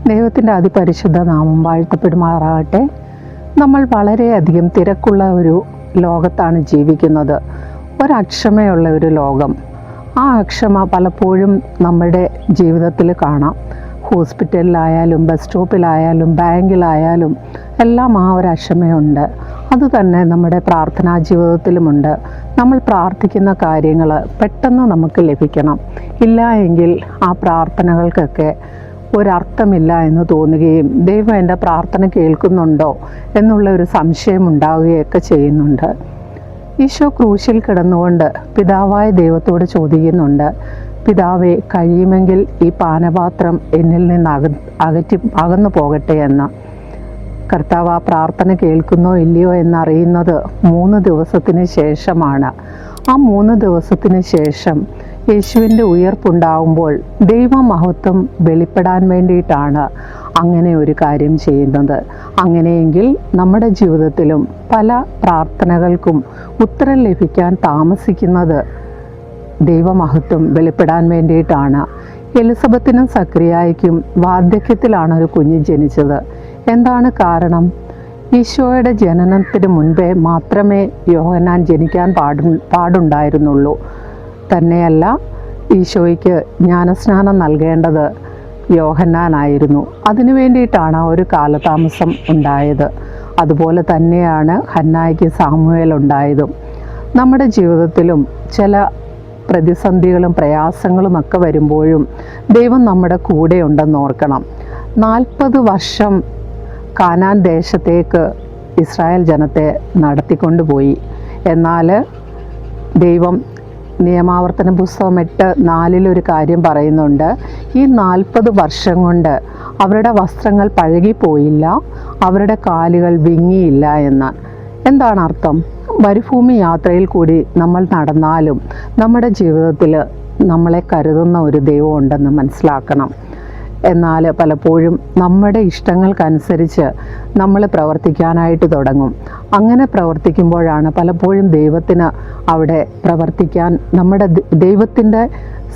ദൈവത്തിൻ്റെ അതിപരിശുദ്ധ നാമം വാഴ്ത്തപ്പെടുമാറാകട്ടെ. നമ്മൾ വളരെയധികം തിരക്കുള്ള ഒരു ലോകത്താണ് ജീവിക്കുന്നത്. ഒരക്ഷമയുള്ള ഒരു ലോകം. ആ അക്ഷമ പലപ്പോഴും നമ്മുടെ ജീവിതത്തിൽ കാണാം. ഹോസ്പിറ്റലിലായാലും ബസ് സ്റ്റോപ്പിലായാലും ബാങ്കിലായാലും എല്ലാം ആ ഒരു അക്ഷമയുണ്ട്. അതുതന്നെ നമ്മുടെ പ്രാർത്ഥനാ ജീവിതത്തിലുമുണ്ട്. നമ്മൾ പ്രാർത്ഥിക്കുന്ന കാര്യങ്ങൾ പെട്ടെന്ന് നമുക്ക് ലഭിക്കണം. ഇല്ല എങ്കിൽ ആ പ്രാർത്ഥനകൾക്കൊക്കെ ഒരർത്ഥമില്ല എന്ന് തോന്നുകയും ദൈവം എൻ്റെ പ്രാർത്ഥന കേൾക്കുന്നുണ്ടോ എന്നുള്ള ഒരു സംശയം ഉണ്ടാവുകയൊക്കെ ചെയ്യുന്നുണ്ട്. ഈശോ ക്രൂശിൽ കിടന്നുകൊണ്ട് പിതാവായ ദൈവത്തോട് ചോദിക്കുന്നുണ്ട്, പിതാവേ, കഴിയുമെങ്കിൽ ഈ പാനപാത്രം എന്നിൽ നിന്ന് അകന്നു പോകട്ടെ എന്ന്. കർത്താവ് ആ പ്രാർത്ഥന കേൾക്കുന്നോ ഇല്ലയോ എന്നറിയുന്നത് 3 ദിവസത്തിന് ശേഷമാണ്. ആ 3 ദിവസത്തിന് ശേഷം യേശുവിൻ്റെ ഉയർപ്പുണ്ടാകുമ്പോൾ ദൈവമഹത്വം വെളിപ്പെടാൻ വേണ്ടിയിട്ടാണ് അങ്ങനെ ഒരു കാര്യം ചെയ്യുന്നത്. അങ്ങനെയെങ്കിൽ നമ്മുടെ ജീവിതത്തിലും പല പ്രാർത്ഥനകൾക്കും ഉത്തരം ലഭിക്കാൻ താമസിക്കുന്നത് ദൈവമഹത്വം വെളിപ്പെടാൻ വേണ്ടിയിട്ടാണ്. എലിസബത്തിനും സക്രിയായ്ക്കും വാർദ്ധക്യത്തിലാണ് ഒരു കുഞ്ഞ് ജനിച്ചത്. എന്താണ് കാരണം? ഈശോയുടെ ജനനത്തിന് മുൻപേ മാത്രമേ യോഹന്നാൻ ജനിക്കാൻ പാടുണ്ടായിരുന്നുള്ളൂ. തന്നെയല്ല, ഈശോയ്ക്ക് ജ്ഞാനസ്നാനം നൽകേണ്ടത് യോഹന്നാനായിരുന്നു. അതിനു വേണ്ടിയിട്ടാണ് ഒരു കാലതാമസം ഉണ്ടായത്. അതുപോലെ തന്നെയാണ് ഹന്നായ്ക്ക് സാമുവേൽ ഉണ്ടായതും. നമ്മുടെ ജീവിതത്തിലും ചില പ്രതിസന്ധികളും പ്രയാസങ്ങളും ഒക്കെ വരുമ്പോഴും ദൈവം നമ്മുടെ കൂടെ ഉണ്ടെന്ന് ഓർക്കണം. 40 വർഷം കാനാൻ ദേശത്തേക്ക് ഇസ്രായേൽ ജനത്തെ നടത്തിക്കൊണ്ടുപോയി. എന്നാൽ ദൈവം നിയമാവർത്തന പുസ്തകം 8:4 ഒരു കാര്യം പറയുന്നുണ്ട്. ഈ 40 വർഷം കൊണ്ട് അവരുടെ വസ്ത്രങ്ങൾ പഴകിപ്പോയില്ല, അവരുടെ കാലുകൾ വിങ്ങിയില്ല എന്ന്. എന്താണ് അർത്ഥം? മരുഭൂമി യാത്രയിൽ കൂടി നമ്മൾ നടന്നാലും നമ്മുടെ ജീവിതത്തിൽ നമ്മളെ കരുതുന്ന ഒരു ദൈവം ഉണ്ടെന്ന് മനസ്സിലാക്കണം. എന്നാൽ പലപ്പോഴും നമ്മുടെ ഇഷ്ടങ്ങൾക്കനുസരിച്ച് നമ്മൾ പ്രവർത്തിക്കാനായിട്ട് തുടങ്ങും. അങ്ങനെ പ്രവർത്തിക്കുമ്പോഴാണ് പലപ്പോഴും ദൈവത്തിന് അവിടെ പ്രവർത്തിക്കാൻ, നമ്മുടെ ദൈവത്തിൻ്റെ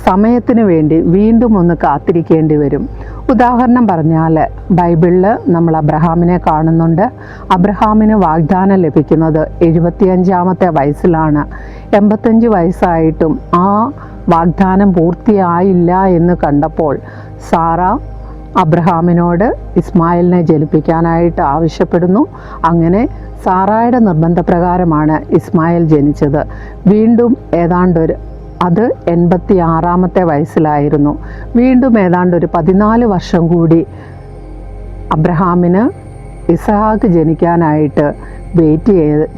സമയത്തിന് വേണ്ടി വീണ്ടും ഒന്ന് കാത്തിരിക്കേണ്ടി വരും. ഉദാഹരണം പറഞ്ഞാൽ, ബൈബിളിൽ നമ്മൾ അബ്രഹാമിനെ കാണുന്നുണ്ട്. അബ്രഹാമിന് വാഗ്ദാനം ലഭിക്കുന്നത് 75-ാമത്തെ വയസ്സിലാണ്. 85 വയസ്സായിട്ടും ആ വാഗ്ദാനം പൂർത്തിയായില്ല എന്ന് കണ്ടപ്പോൾ സാറ അബ്രഹാമിനോട് ഇസ്മായിലിനെ ജനിപ്പിക്കാനായിട്ട് ആവശ്യപ്പെടുന്നു. അങ്ങനെ സാറായുടെ നിർബന്ധപ്രകാരമാണ് ഇസ്മായിൽ ജനിച്ചത്. വീണ്ടും അത് 86-ാമത്തെ വയസ്സിലായിരുന്നു. വീണ്ടും ഏതാണ്ട് 14 വർഷം കൂടി അബ്രഹാമിന് ഇസഹാക്ക് ജനിക്കാനായിട്ട് വെയിറ്റ്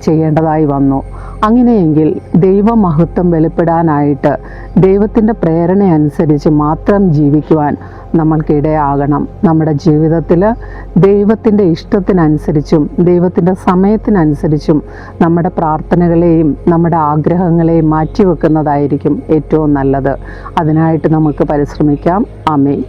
ചെയ്യേണ്ടതായി വന്നു. അങ്ങനെയെങ്കിൽ ദൈവമഹത്വം വെളിപ്പെടാനായിട്ട് ദൈവത്തിൻ്റെ പ്രേരണ അനുസരിച്ച് മാത്രം ജീവിക്കുവാൻ നമ്മൾക്കിടയാകണം. നമ്മുടെ ജീവിതത്തിൽ ദൈവത്തിൻ്റെ ഇഷ്ടത്തിനനുസരിച്ചും ദൈവത്തിൻ്റെ സമയത്തിനനുസരിച്ചും നമ്മുടെ പ്രാർത്ഥനകളെയും നമ്മുടെ ആഗ്രഹങ്ങളെയും മാറ്റിവെക്കുന്നതായിരിക്കും ഏറ്റവും നല്ലത്. അതിനായിട്ട് നമുക്ക് പരിശ്രമിക്കാം. ആമേൻ.